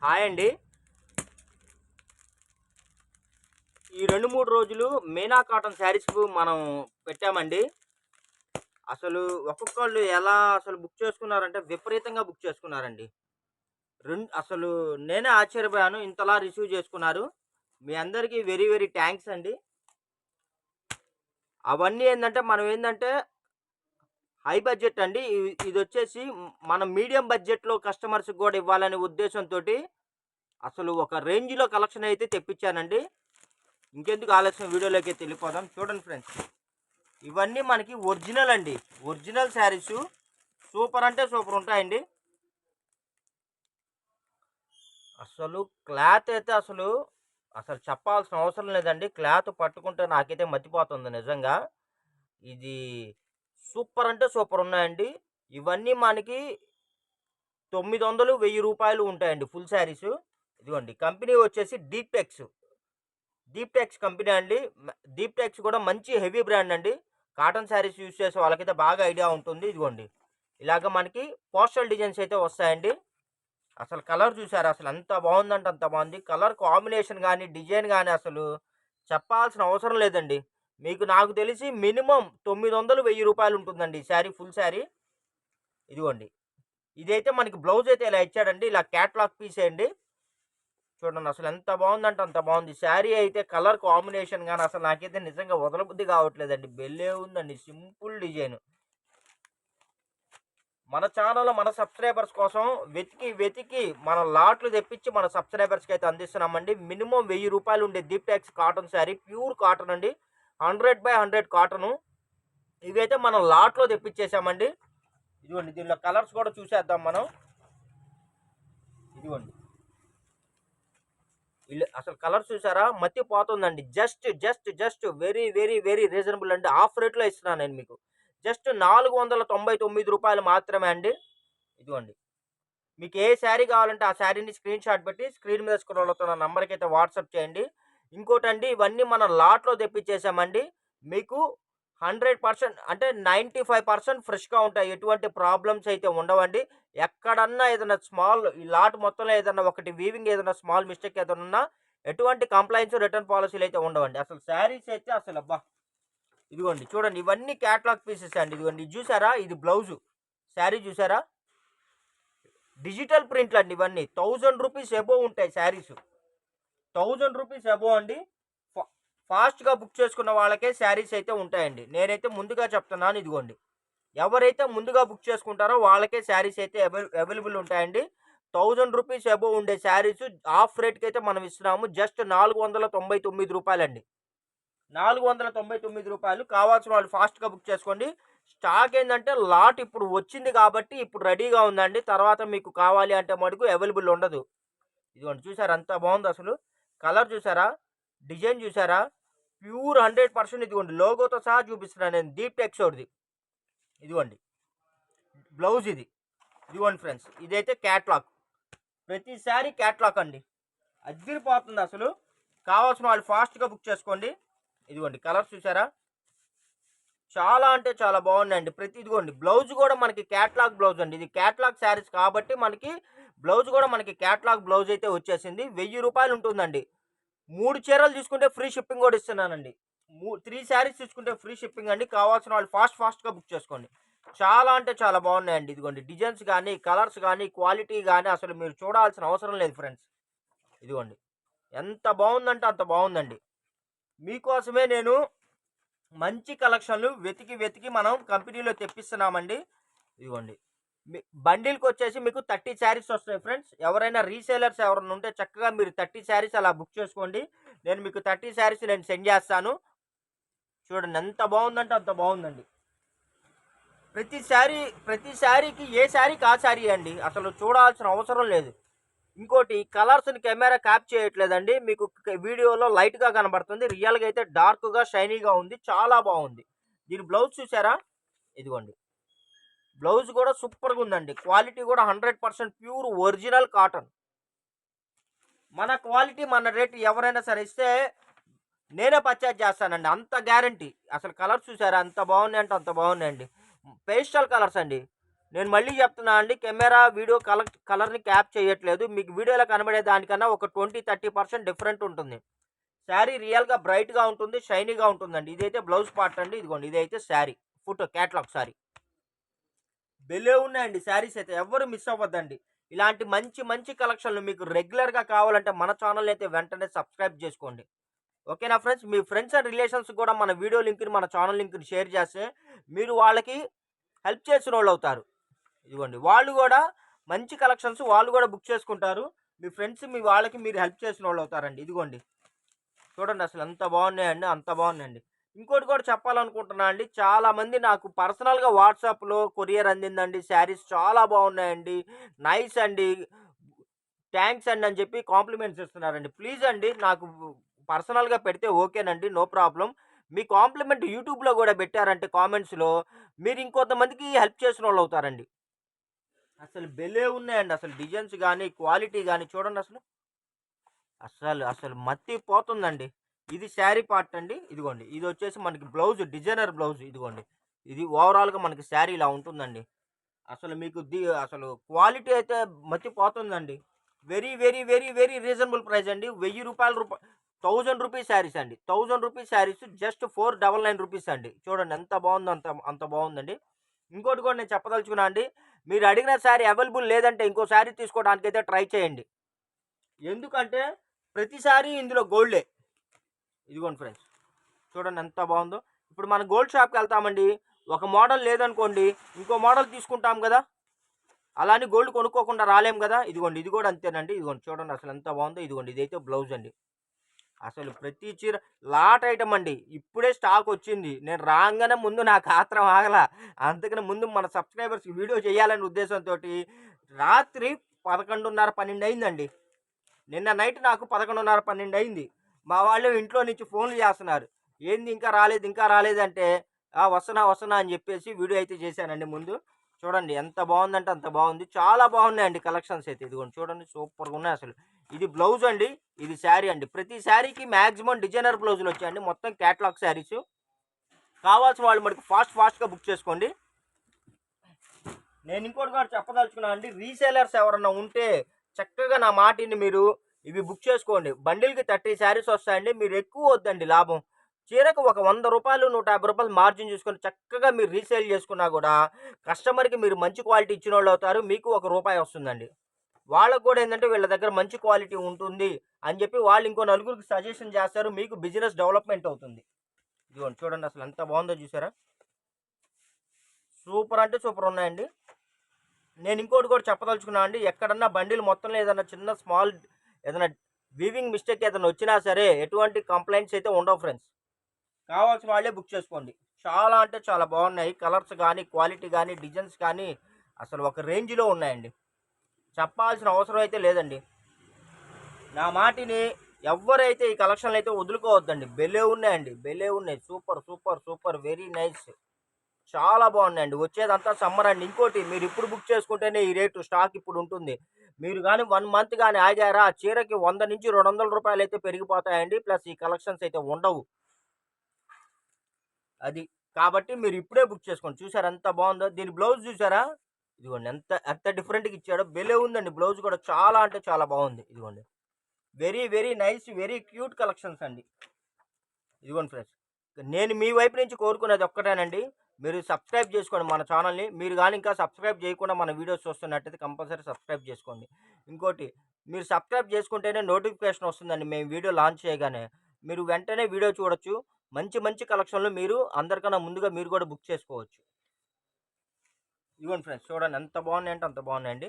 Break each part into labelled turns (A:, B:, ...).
A: Hi అండి. ఈ 2, 3 రోజులు మీనా కాటన్ శారీస్‌కు మనం పెట్టామండి. అసలు ఒక్కొక్కళ్ళు ఎలా అసలు బుక్ చేసుకున్నారంటే విపరీతంగా బుక్ చేసుకున్నారండి. అసలు నేనే ఆశ్చర్యపోయాను. ఇంతలా రిసీవ్ చేసుకున్నారు. మీ అందరికీ వెరీ వెరీ థాంక్స్ అండి. అవన్నీ ఏందంటే మనం ఏందంటే హై బడ్జెట్ అండి. ఇదొచ్చేసి మనం మీడియం బడ్జెట్‌లో కస్టమర్స్‌కి గూడా ఇవ్వాలనే ఉద్దేశంతోటి అసలు ఒక రేంజ్‌లో కలెక్షన్ అయితే తెప్పించానండి. ఇంకెందుకు ఆలస్యం వీడియోలోకి వెళ్ళిపోదాం. చూడండి ఫ్రెండ్స్. ఇవన్నీ మనకి ఒరిజినల్ అండి. ఒరిజినల్ శారీసు. సూపర్ అంటే సూపర్ ఉంటాయండి. అసలు క్లాత్ అయితే అసలు చెప్పాల్సిన అవసరం లేదండి. క్లాత్ పట్టుకుంటే నాకైతే మతిపోతుంది నిజంగా. ఇది సూపర్ అంటే సూపర్ ఉన్నాయండి. ఇవన్నీ మనకి 900, రూ. 1000 ఉంటాయండి ఫుల్ శారీసు. ఇదిగోండి కంపెనీ వచ్చేసి డీప్ టెక్స్ కంపెనీ అండి. డీప్ టెక్స్ కూడా మంచి హెవీ బ్రాండ్ అండి. కాటన్ శారీస్ యూజ్ చేసే వాళ్ళకైతే బాగా ఐడియా ఉంటుంది. ఇదిగోండి ఇలాగ మనకి పోస్టల్ డిజైన్స్ అయితే వస్తాయండి. అసలు కలర్ చూసారా? అసలు ఎంత బాగుందంటే అంత బాగుంది. కలర్ కాంబినేషన్ కానీ డిజైన్ కానీ అసలు చెప్పాల్సిన అవసరం లేదండి. మీకు నాకు తెలిసి మినిమం 900, రూ. 1000 ఉంటుందండి ఈ శారీ, ఫుల్ శారీ. ఇదిగోండి ఇదైతే మనకి బ్లౌజ్ అయితే ఇలా ఇచ్చాడండి. ఇలా క్యాట్లాగ్ పీస్ అండి. చూడండి అసలు ఎంత బాగుందంటే అంత బాగుంది. శారీ అయితే కలర్ కాంబినేషన్ గాని అసలు నాకైతే నిజంగా వదలబుద్ధి కావట్లేదండి. భలే ఉందండి. Simple design. మన ఛానల్‌లో మన సబ్స్క్రైబర్స్ కోసం వెతికి వెతికి మన లాట్లు తెప్పించి మన సబ్స్క్రైబర్స్‌కి అయితే అందిస్తున్నామండి. మినిమం రూ. 1000 ఉండే దీప్టెక్స్ కాటన్ శారీ, ప్యూర్ కాటన్ అండి. 100/100 కాటను. ఇవైతే మనం లాట్‌లో తెప్పించేసామండి. ఇదిగోండి దీనిలో కలర్స్ కూడా చూసేద్దాం మనం. ఇదిగోండి అసలు కలర్స్ చూసారా? మతిపోతుందండి. Just very very very reasonable అండి. ఆఫ్ రేట్‌లో ఇస్తున్నాను నేను మీకు. జస్ట్ రూ. 499 మాత్రమే అండి. ఇదిగోండి. మీకు ఏ శారీ కావాలంటే ఆ శారీని స్క్రీన్ షాట్ పెట్టి స్క్రీన్ మీద స్క్రోల్ అవుతున్న నంబర్కి అయితే వాట్సాప్ చేయండి. ఇంకోటండి ఇవన్నీ మనం లాట్లో తెప్పించేసామండి. మీకు 100% అంటే 95% ఫ్రెష్‌గా ఉంటాయి. ఎటువంటి ప్రాబ్లమ్స్ అయితే ఉండవండి. ఎక్కడన్నా ఏదైనా ఈ లాట్ మొత్తంలో ఏదన్నా ఒకటి వీవింగ్ ఏదైనా స్మాల్ మిస్టేక్ ఏదైనా ఉన్నా ఎటువంటి కంప్లెయింట్స్, రిటర్న్ పాలిసీలు అయితే ఉండవండి. అసలు శారీస్ అయితే అసలు అబ్బా! ఇదిగోండి చూడండి ఇవన్నీ క్యాటలాగ్ పీసెస్ అండి. ఇదిగోండి ఇది చూసారా? ఇది బ్లౌజు. శారీ చూసారా? డిజిటల్ ప్రింట్లు అండి ఇవన్నీ. రూ. 1000 అబోవ్ ఉంటాయి శారీస్. రూ. 1000 అబోవ్ అండి. ఫాస్ట్‌గా బుక్ చేసుకున్న వాళ్ళకే శారీస్ అయితే ఉంటాయండి. నేనైతే ముందుగా చెప్తున్నాను. ఇదిగోండి ఎవరైతే ముందుగా బుక్ చేసుకుంటారో వాళ్ళకే శారీస్ అయితే అవైలబుల్ ఉంటాయండి. రూ. 1000 అబోవ్ ఉండే శారీస్ ఆఫ్ రేట్‌కి అయితే మనం ఇస్తున్నాము. జస్ట్ రూ. 499 అండి. రూ. 499. కావాల్సిన వాళ్ళు ఫాస్ట్‌గా బుక్ చేసుకోండి. స్టాక్ ఏందంటే లాట్ ఇప్పుడు వచ్చింది కాబట్టి ఇప్పుడు రెడీగా ఉందండి. తర్వాత మీకు కావాలి అంటే మటుకు అవైలబుల్ ఉండదు. ఇదిగోండి చూసారా ఎంత బాగుందో అసలు. కలర్ చూసారా? డిజైన్ చూసారా? ప్యూర్ 100% ఇదిగోండి లోగోతో సహా చూపిస్తున్నాను నేను. దీప్ టెక్స్‌ది. ఇదిగోండి బ్లౌజ్ ఇది. ఇదిగోండి ఫ్రెండ్స్ ఇదైతే క్యాట్లాగ్. ప్రతిసారి క్యాట్లాగ్ అండి. అదిరిపోతుంది అసలు. కావాల్సిన వాళ్ళు ఫాస్ట్‌గా బుక్ చేసుకోండి. ఇదిగోండి కలర్స్ చూసారా? చాలా అంటే చాలా బాగున్నాయండి. ఇదిగోండి బ్లౌజ్ కూడా మనకి క్యాట్లాగ్ బ్లౌజ్ అండి. ఇది క్యాట్లాగ్ శారీస్ కాబట్టి మనకి బ్లౌజ్ కూడా మనకి క్యాట్లాగ్ బ్లౌజ్ అయితే వచ్చేసింది. రూ. 1000 ఉంటుందండి. 3 చీరలు తీసుకుంటే ఫ్రీ షిప్పింగ్ కూడా ఇస్తున్నానండి. 3 శారీస్ తీసుకుంటే ఫ్రీ షిప్పింగ్ అండి. కావాల్సిన వాళ్ళు ఫాస్ట్‌గా బుక్ చేసుకోండి. చాలా అంటే చాలా బాగున్నాయండి. ఇదిగోండి డిజైన్స్ కానీ, కలర్స్ కానీ, క్వాలిటీ కానీ అసలు మీరు చూడాల్సిన అవసరం లేదు ఫ్రెండ్స్. ఇదిగోండి ఎంత బాగుందంటే అంత బాగుందండి. మీకోసమే నేను మంచి కలెక్షన్లు వెతికి వెతికి మనం కంపెనీలో తెప్పిస్తున్నామండి. ఇదిగోండి బండిల్కి వచ్చేసి మీకు 30 శారీస్ వస్తాయి ఫ్రెండ్స్. ఎవరైనా రీసేలర్స్ ఎవరైనా ఉంటే చక్కగా మీరు 30 శారీస్ అలా బుక్ చేసుకోండి. నేను మీకు 30 శారీస్ నేను సెండ్ చేస్తాను. చూడండి ఎంత బాగుందంటే అంత బాగుందండి. ప్రతి శారీకి ఏ శారీకి ఆ శారీ అండి. అసలు చూడాల్సిన అవసరం లేదు. ఇంకోటి కలర్స్ని కెమెరా క్యాప్ చేయట్లేదండి. మీకు వీడియోలో లైట్‌గా కనబడుతుంది. రియల్‌గా అయితే డార్క్‌గా షైనీగా ఉంది. చాలా బాగుంది. దీని బ్లౌజ్ చూసారా? ఇదిగోండి. బ్లౌజ్ కూడా సూపర్‌గా ఉందండి. క్వాలిటీ కూడా 100% ప్యూర్ ఒరిజినల్ కాటన్. మన క్వాలిటీ మన రేట్ ఎవరైనా సరే ఇస్తే నేనే పర్చేజ్ చేస్తానండి. అంత గ్యారంటీ. అసలు కలర్స్ చూసారా? అంత బాగున్నాయంటే అంత బాగున్నాయండి. పేస్టల్ కలర్స్ అండి. నేను మళ్ళీ చెప్తున్నా అండి, కెమెరా వీడియో కలర్ని క్యాప్ చేయట్లేదు. మీకు వీడియోలో కనబడే దానికన్నా ఒక 20-30% డిఫరెంట్ ఉంటుంది. శారీ రియల్గా బ్రైట్గా ఉంటుంది, షైనీగా ఉంటుందండి. ఇదైతే బ్లౌజ్ పార్ట్ అండి. ఇదిగోండి, ఇదైతే శారీ ఫోటో క్యాట్లాగ్ శారీ. భలే ఉన్నాయండి శారీస్ అయితే, ఎవ్వరు మిస్ అవ్వద్దండి. ఇలాంటి మంచి మంచి కలెక్షన్లు మీకు రెగ్యులర్గా కావాలంటే మన ఛానల్ అయితే వెంటనే సబ్స్క్రైబ్ చేసుకోండి. ఓకేనా friends? Me friends and relations కూడా మన వీడియో లింక్ని, మన ఛానల్ లింక్ని షేర్ చేస్తే మీరు వాళ్ళకి హెల్ప్ చేసిన వాళ్ళు అవుతారు. ఇదిగోండి, వాళ్ళు కూడా మంచి కలెక్షన్స్ వాళ్ళు కూడా బుక్ చేసుకుంటారు. మీ ఫ్రెండ్స్ మీ వాళ్ళకి మీరు హెల్ప్ చేసిన వాళ్ళు అవుతారండి. ఇదిగోండి చూడండి, అసలు ఎంత బాగున్నాయండి, అంత బాగున్నాయండి. ఇంకోటి కూడా చెప్పాలనుకుంటున్నా అండి, చాలామంది నాకు పర్సనల్గా వాట్సాప్లో కొరియర్ అందిందండి, శారీస్ చాలా బాగున్నాయండి, నైస్ అండి, థ్యాంక్స్ అండి అని చెప్పి కాంప్లిమెంట్స్ ఇస్తున్నారండి. ప్లీజ్ అండి, నాకు పర్సనల్గా పెడితే ఓకేనండి, నో ప్రాబ్లం. మీ కాంప్లిమెంట్ యూట్యూబ్లో కూడా పెట్టారంటే కామెంట్స్లో మీరు ఇంకొంతమందికి హెల్ప్ చేసిన వాళ్ళు అవుతారండి. అసలు భలే ఉన్నాయండి, అసలు డిజైన్స్ కానీ క్వాలిటీ కానీ చూడండి, అసలు అసలు అసలు మత్తి పోతుందండి. ఇది శారీ పార్ట్ అండి. ఇదిగోండి, ఇది వచ్చేసి మనకి బ్లౌజ్, డిజైనర్ బ్లౌజ్. ఇదిగోండి, ఇది ఓవరాల్గా మనకి శారీ ఇలా ఉంటుందండి. అసలు మీకు అసలు క్వాలిటీ అయితే మత్తిపోతుందండి. Very very very very reasonable price అండి. 1000 రూపీస్ శారీస్ అండి. 1000 రూపీస్ శారీస్ జస్ట్ 499 రూపీస్ అండి. చూడండి ఎంత బాగుందో, అంత అంత బాగుందండి. ఇంకోటి కూడా నేను చెప్పదలుచుకున్నా అండి, మీరు అడిగిన శారీ అవైలబుల్ లేదంటే ఇంకో శారీ తీసుకోవడానికైతే ట్రై చేయండి. ఎందుకంటే ప్రతిసారి ఇందులో గోల్డే. ఇదిగోండి ఫ్రెండ్స్, చూడండి ఎంత బాగుందో. ఇప్పుడు మన గోల్డ్ షాప్కి వెళ్తామండి, ఒక మోడల్ లేదనుకోండి ఇంకో మోడల్ తీసుకుంటాం కదా, అలానే గోల్డ్ కొనుక్కోకుండా రాలేం కదా. ఇదిగోండి, ఇది కూడా అంతేనండి. ఇదిగోండి చూడండి అసలు ఎంత బాగుందో. ఇదిగోండి, ఇదైతే బ్లౌజ్ అండి. అసలు ప్రతి చీర లాట్ ఐటమ్ అండి. ఇప్పుడే స్టాక్ వచ్చింది, నేను రాగానే ముందు నాకు ఆత్రం ఆగల. అందుకని ముందు మన సబ్స్క్రైబర్స్కి వీడియో చేయాలనే ఉద్దేశంతో రాత్రి 11:30, 12 అయిందండి. నిన్న నైట్ నాకు 11:30, 12 అయింది. మా వాళ్ళు ఇంట్లో నుంచి ఫోన్లు చేస్తున్నారు, ఏంది ఇంకా రాలేదు ఇంకా రాలేదంటే వస్తున్నా వస్తున్నా అని చెప్పేసి వీడియో అయితే చేశానండి ముందు. చూడండి ఎంత బాగుందంటే అంత బాగుంది, చాలా బాగున్నాయండి కలెక్షన్స్ అయితే. ఇదిగోండి చూడండి, సూపర్గా ఉన్నాయి అసలు. ఇది బ్లౌజ్ అండి, ఇది శారీ అండి. ప్రతి శారీకి మ్యాక్సిమం డిజైనర్ బ్లౌజులు వచ్చాయండి, మొత్తం క్యాటలాగ్ శారీస్. కావాల్సిన వాళ్ళు మనకి ఫాస్ట్గా బుక్ చేసుకోండి. నేను ఇంకోటి కూడా చెప్పదలుచుకున్నాను అండి, రీసేలర్స్ ఎవరన్నా ఉంటే చక్కగా నా మాటిని మీరు ఇవి బుక్ చేసుకోండి. బండిల్కి 30 శారీస్ వస్తాయండి. మీరు ఎక్కువ వద్దండి లాభం, చీరకు ఒక 100 రూపాయలు 150 రూపాయలు మార్జిన్ చూసుకొని చక్కగా మీరు రీసేల్ చేసుకున్నా కూడా కస్టమర్కి మీరు మంచి క్వాలిటీ ఇచ్చిన వాళ్ళు అవుతారు. మీకు ₹1 వస్తుందండి. వాళ్ళకు కూడా ఏంటంటే వీళ్ళ దగ్గర మంచి క్వాలిటీ ఉంటుంది అని చెప్పి వాళ్ళు ఇంకో నలుగురికి సజెషన్ చేస్తారు, మీకు బిజినెస్ డెవలప్మెంట్ అవుతుంది. ఇదిగోండి చూడండి అసలు ఎంత బాగుందో, చూసారా? సూపర్ అంటే సూపర్ ఉన్నాయండి. నేను ఇంకోటి కూడా చెప్పదలుచుకున్నా అండి, ఎక్కడన్నా బండిలు మొత్తంలో ఏదైనా చిన్న స్మాల్ ఏదైనా వీవింగ్ మిస్టేక్ ఏదైనా వచ్చినా సరే ఎటువంటి కంప్లైంట్స్ అయితే ఉండవు ఫ్రెండ్స్. కావాల్సిన వాళ్ళే బుక్ చేసుకోండి. చాలా అంటే చాలా బాగున్నాయి, కలర్స్ కానీ క్వాలిటీ కానీ డిజైన్స్ కానీ అసలు ఒక రేంజ్లో ఉన్నాయండి. చెప్పాల్సిన అవసరం అయితే లేదండి. నా మాటిని ఎవరైతే ఈ కలెక్షన్లు అయితే వదులుకోవద్దండి, భలే ఉన్నాయండి, భలే ఉన్నాయి. Super super super, very nice, చాలా బాగున్నాయండి. వచ్చేదంతా సమ్మర్ అండి. ఇంకోటి, మీరు ఇప్పుడు బుక్ చేసుకుంటేనే ఈ రేటు స్టాక్ ఇప్పుడు ఉంటుంది. మీరు కానీ 1 మంత్ కానీ ఆగారా ఆ చీరకి 100 నుంచి 200 రూపాయలు అయితే పెరిగిపోతాయండి. ప్లస్ ఈ కలెక్షన్స్ అయితే ఉండవు అది. కాబట్టి మీరు ఇప్పుడే బుక్ చేసుకోండి. చూసారా ఎంత బాగుందో, దీని బ్లౌజ్ చూసారా? ఇదిగోండి ఎంత ఎంత డిఫరెంట్గా ఇచ్చాడో, భలే ఉందండి. బ్లౌజ్ కూడా చాలా అంటే చాలా బాగుంది. ఇదిగోండి, very very nice, very cute collections అండి. ఇదిగోండి ఫ్రెండ్స్, నేను మీ వైపు నుంచి కోరుకునేది ఒక్కటేనండి, మీరు సబ్స్క్రైబ్ చేసుకోండి మన ఛానల్ని. మీరు కానీ ఇంకా సబ్స్క్రైబ్ చేయకుండా మన వీడియోస్ చూస్తున్నట్టయితే కంపల్సరీ సబ్స్క్రైబ్ చేసుకోండి. ఇంకోటి, మీరు సబ్స్క్రైబ్ చేసుకుంటేనే నోటిఫికేషన్ వస్తుందండి మేము వీడియో లాంచ్ చేయగానే. మీరు వెంటనే వీడియో చూడొచ్చు. మంచి మంచి కలెక్షన్లు మీరు అందరికన్నా ముందుగా మీరు కూడా బుక్ చేసుకోవచ్చు. ఇదిగోండి ఫ్రెండ్స్, చూడండి ఎంత బాగున్నాయంటే అంత బాగున్నాయండి.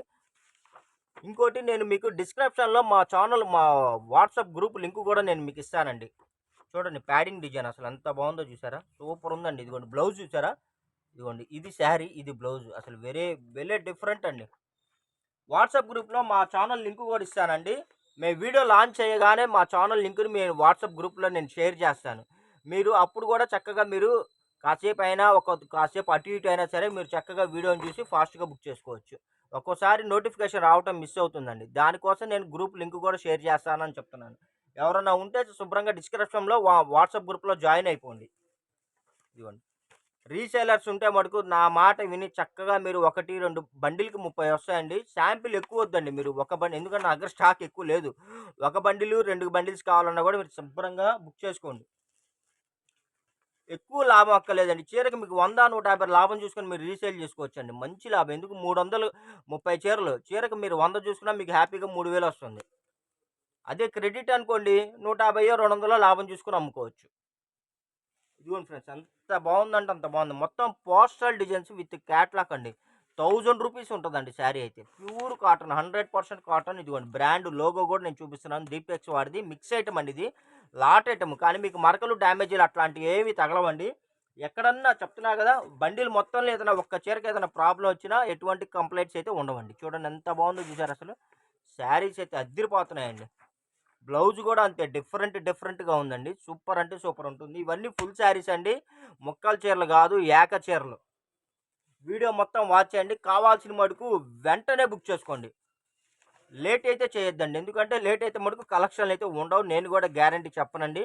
A: ఇంకోటి, నేను మీకు డిస్క్రిప్షన్లో మా ఛానల్, మా వాట్సాప్ గ్రూప్ లింక్ కూడా నేను మీకు ఇస్తానండి. చూడండి ప్యాడింగ్ డిజైన్ అసలు ఎంత బాగుందో, చూసారా? సూపర్ ఉందండి. ఇదిగోండి బ్లౌజ్ చూసారా? ఇదిగోండి, ఇది శారీ, ఇది బ్లౌజ్, అసలు వెరీ డిఫరెంట్ అండి. వాట్సాప్ గ్రూప్లో మా ఛానల్ లింక్ కూడా ఇస్తానండి. మేము వీడియో లాంచ్ చేయగానే మా ఛానల్ లింక్ని మేము వాట్సాప్ గ్రూప్లో నేను షేర్ చేస్తాను. మీరు అప్పుడు కూడా చక్కగా మీరు కాసేపు అయినా కాసేపు అటు ఇటు అయినా సరే మీరు చక్కగా వీడియోని చూసి ఫాస్ట్గా బుక్ చేసుకోవచ్చు. ఒక్కోసారి నోటిఫికేషన్ రావటం మిస్ అవుతుందండి, దానికోసం నేను గ్రూప్ లింక్ కూడా షేర్ చేస్తానని చెప్తున్నాను. ఎవరన్నా ఉంటే శుభ్రంగా డిస్క్రిప్షన్లో వాట్సాప్ గ్రూప్లో జాయిన్ అయిపోండి. ఇదిగోండి రీసేలర్స్ ఉంటే మటుకు నా మాట విని చక్కగా మీరు 1, 2 బండిల్‌కి 30 వస్తాయండి. శాంపిల్ ఎక్కువ వద్దండి మీరు ఒక బండి, ఎందుకంటే నా దగ్గర స్టాక్ ఎక్కువ లేదు. ఒక బండిలు, 2 బండిల్స్ కావాలన్నా కూడా మీరు శుభ్రంగా బుక్ చేసుకోండి. ఎక్కువ లాభం అక్కర్లేదండి. చీరకి మీకు 100, 150 లాభం చూసుకొని మీరు రీసేల్ చేసుకోవచ్చండి. మంచి లాభం. ఎందుకు 330 చీరలు. చీరకు మీరు 100 చూసుకున్నా మీకు హ్యాపీగా 3000 వస్తుంది. అదే క్రెడిట్ అనుకోండి 150, 200 లాభం చూసుకొని అమ్ముకోవచ్చు. ఇదిగోండి ఫ్రెండ్స్, ఎంత బాగుందంటే అంత బాగుంది. మొత్తం పోస్టల్ డిజైన్స్ విత్ క్యాట్లాగ్ అండి. 1000 రూపీస్ ఉంటుందండి శారీ అయితే. Pure cotton, 100% cotton. ఇదిగోండి బ్రాండ్ లోగో కూడా నేను చూపిస్తున్నాను. దీపెక్స్ వాడిది. మిక్స్ ఐటమ్ అండి ఇది. Lot item. కానీ మీకు మరకలు, డ్యామేజీలు అట్లాంటివి ఏవి తగలవండి. ఎక్కడన్నా చెప్తున్నా కదా, బండిల్ మొత్తంలో ఏదైనా ఒక్క చీరకి ఏదైనా ప్రాబ్లం వచ్చినా ఎటువంటి కంప్లైంట్స్ అయితే ఉండవండి. చూడండి ఎంత బాగుందో చూసారు అసలు. శారీస్ అయితే అద్దిరిపోతున్నాయండి. బ్లౌజ్ కూడా అంతే డిఫరెంట్‌గా ఉందండి. సూపర్ అంటే సూపర్ ఉంటుంది. ఇవన్నీ ఫుల్ శారీస్ అండి. ముక్కల చీరలు కాదు, ఏక చీరలు. వీడియో మొత్తం వాచ్ చేయండి. కావాల్సిన మటుకు వెంటనే బుక్ చేసుకోండి. లేట్ అయితే చేయొద్దండి. ఎందుకంటే లేట్ అయితే మటుకు కలెక్షన్లు అయితే ఉండవు. నేను కూడా గ్యారంటీ చెప్పనండి.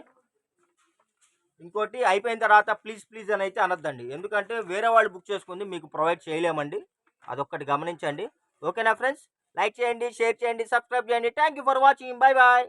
A: ఇంకోటి అయిపోయిన తర్వాత ప్లీజ్ అని అయితే అనొద్దండి. ఎందుకంటే వేరే వాళ్ళు బుక్ చేసుకుంది మీకు ప్రొవైడ్ చేయలేమండి. అదొక్కటి గమనించండి. ఓకేనా ఫ్రెండ్స్? లైక్ చేయండి, షేర్ చేయండి, సబ్స్క్రైబ్ చేయండి. Thank you for watching. Bye bye.